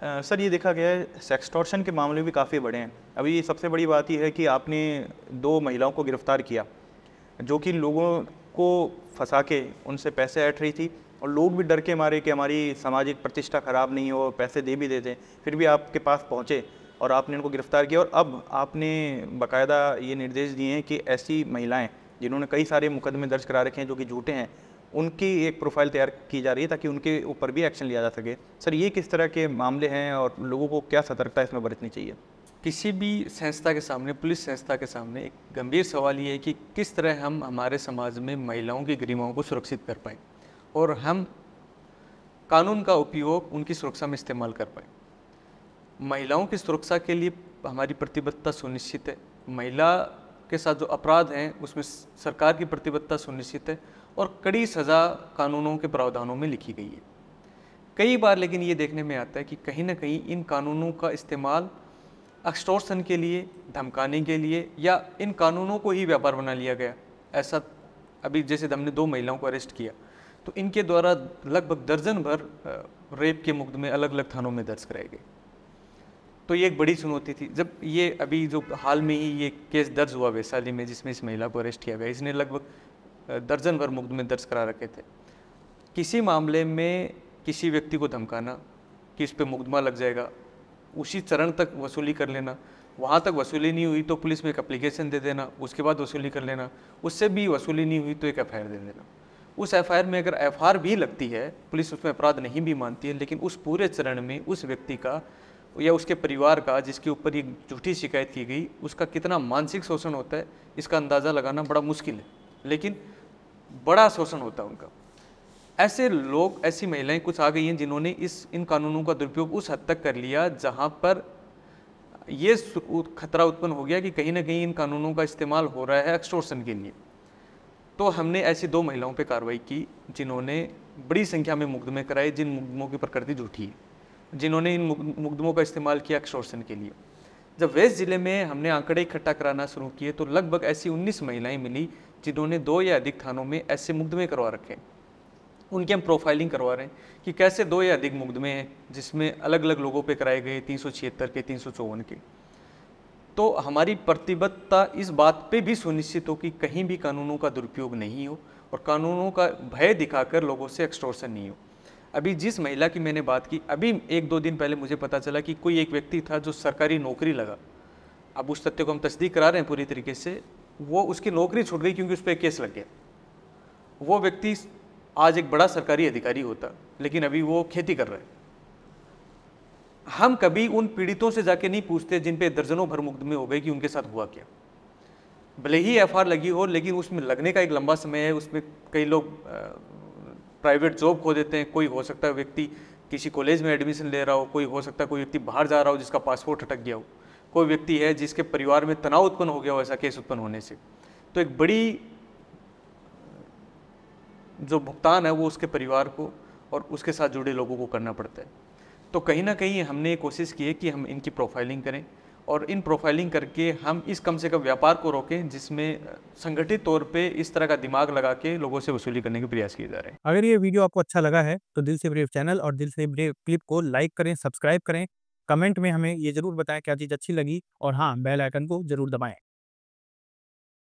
Sir, ये देखा गया है सेक्सटॉर्शन के मामले भी काफ़ी बड़े हैं। अभी सबसे बड़ी बात ये है कि आपने 2 महिलाओं को गिरफ़्तार किया, जो कि लोगों को फँसा के उनसे पैसे ऐंठ रही थी और लोग भी डर के मारे कि हमारी सामाजिक प्रतिष्ठा ख़राब नहीं हो, पैसे दे भी देते, फिर भी आपके पास पहुँचे और आपने इनको गिरफ़्तार किया और अब आपने बाकायदा ये निर्देश दिए हैं कि ऐसी महिलाएँ, जिन्होंने कई सारे मुकदमे दर्ज करा रखे हैं जो कि झूठे हैं, उनकी एक प्रोफ़ाइल तैयार की जा रही है ताकि उनके ऊपर भी एक्शन लिया जा सके। सर, ये किस तरह के मामले हैं और लोगों को क्या सतर्कता इसमें बरतनी चाहिए? किसी भी संस्था के सामने, पुलिस संस्था के सामने एक गंभीर सवाल ये है कि किस तरह हम हमारे समाज में महिलाओं की गरिमाओं को सुरक्षित कर पाएँ और हम कानून का उपयोग उनकी सुरक्षा में इस्तेमाल कर पाएँ। महिलाओं की सुरक्षा के लिए हमारी प्रतिबद्धता सुनिश्चित है। महिला के साथ जो अपराध हैं उसमें सरकार की प्रतिबद्धता सुनिश्चित है और कड़ी सज़ा कानूनों के प्रावधानों में लिखी गई है। कई बार लेकिन ये देखने में आता है कि कहीं न कहीं इन कानूनों का इस्तेमाल एक्सटॉर्शन के लिए, धमकाने के लिए या इन कानूनों को ही व्यापार बना लिया गया। ऐसा अभी जैसे हमने 2 महिलाओं को अरेस्ट किया, तो इनके द्वारा लगभग दर्जन भर रेप के मुकदमे अलग-अलग थानों में दर्ज कराए गए। तो ये एक बड़ी चुनौती थी। जब ये अभी जो हाल में ही ये केस दर्ज हुआ वैशाली में जिसमें इस महिला को अरेस्ट किया गया, इसने लगभग दर्जन भर मुकदमे दर्ज करा रखे थे। किसी मामले में किसी व्यक्ति को धमकाना कि इस पे मुकदमा लग जाएगा, उसी चरण तक वसूली कर लेना, वहाँ तक वसूली नहीं हुई तो पुलिस में एक एप्लीकेशन दे देना, उसके बाद वसूली कर लेना, उससे भी वसूली नहीं हुई तो एक एफआईआर दे देना। उस एफआईआर में अगर एफआईआर भी लगती है, पुलिस उसमें अपराध नहीं भी मानती है, लेकिन उस पूरे चरण में उस व्यक्ति का या उसके परिवार का जिसके ऊपर ये झूठी शिकायत की गई, उसका कितना मानसिक शोषण होता है, इसका अंदाज़ा लगाना बड़ा मुश्किल है, लेकिन बड़ा शोषण होता है उनका। ऐसे लोग, ऐसी महिलाएं कुछ आ गई हैं जिन्होंने इन कानूनों का दुरुपयोग उस हद तक कर लिया जहां पर ये खतरा उत्पन्न हो गया कि कहीं ना कहीं इन कानूनों का इस्तेमाल हो रहा है एक्सटॉर्शन के लिए। तो हमने ऐसी 2 महिलाओं पर कार्रवाई की जिन्होंने बड़ी संख्या में मुकदमे कराए, जिन मुकदमों की प्रकृति झूठी है, जिन्होंने इन मुकदमों का इस्तेमाल किया एक्सटॉर्शन के लिए। जब वेस्ट ज़िले में हमने आंकड़े इकट्ठा कराना शुरू किए तो लगभग ऐसी 19 महिलाएं मिली जिन्होंने 2 या अधिक थानों में ऐसे मुकदमे करवा रखे हैं। उनकी हम प्रोफाइलिंग करवा रहे हैं कि कैसे 2 या अधिक मुकदमे हैं जिसमें अलग अलग लोगों पे कराए गए, 376 के, 354 के। तो हमारी प्रतिबद्धता इस बात पे भी सुनिश्चित हो कि कहीं भी कानूनों का दुरुपयोग नहीं हो और कानूनों का भय दिखाकर लोगों से एक्सटॉर्शन नहीं हो। अभी जिस महिला की मैंने बात की, अभी 1-2 दिन पहले मुझे पता चला कि कोई एक व्यक्ति था जो सरकारी नौकरी लगा। अब उस तथ्य को हम तस्दीक करा रहे हैं पूरी तरीके से, वो उसकी नौकरी छूट गई क्योंकि उस पर केस लग गया। वो व्यक्ति आज एक बड़ा सरकारी अधिकारी होता, लेकिन अभी वो खेती कर रहा है। हम कभी उन पीड़ितों से जाके नहीं पूछते जिन पे दर्जनों भर मुकदमे हो गए कि उनके साथ हुआ क्या। भले ही एफआईआर लगी हो, लेकिन उसमें लगने का एक लंबा समय है। उसमें कई लोग प्राइवेट जॉब खो देते हैं। कोई हो सकता है व्यक्ति किसी कॉलेज में एडमिशन ले रहा हो, कोई हो सकता है कोई व्यक्ति बाहर जा रहा हो जिसका पासपोर्ट अटक गया हो, कोई व्यक्ति है जिसके परिवार में तनाव उत्पन्न हो गया हो ऐसा केस उत्पन्न होने से। तो एक बड़ी जो भुगतान है वो उसके परिवार को और उसके साथ जुड़े लोगों को करना पड़ता है। तो कहीं ना कहीं हमने कोशिश की है कि हम इनकी प्रोफाइलिंग करें और इन प्रोफाइलिंग करके हम इस कम से कम व्यापार को रोकें जिसमें संगठित तौर पे इस तरह का दिमाग लगा के लोगों से वसूली करने के प्रयास किए जा रहे हैं। अगर ये वीडियो आपको अच्छा लगा है तो दिल से ब्रेव चैनल और दिल से ब्रेव क्लिप को लाइक करें, सब्सक्राइब करें, कमेंट में हमें ये ज़रूर बताएं क्या चीज़ अच्छी लगी और हाँ, बेल आइकन को ज़रूर दबाएं।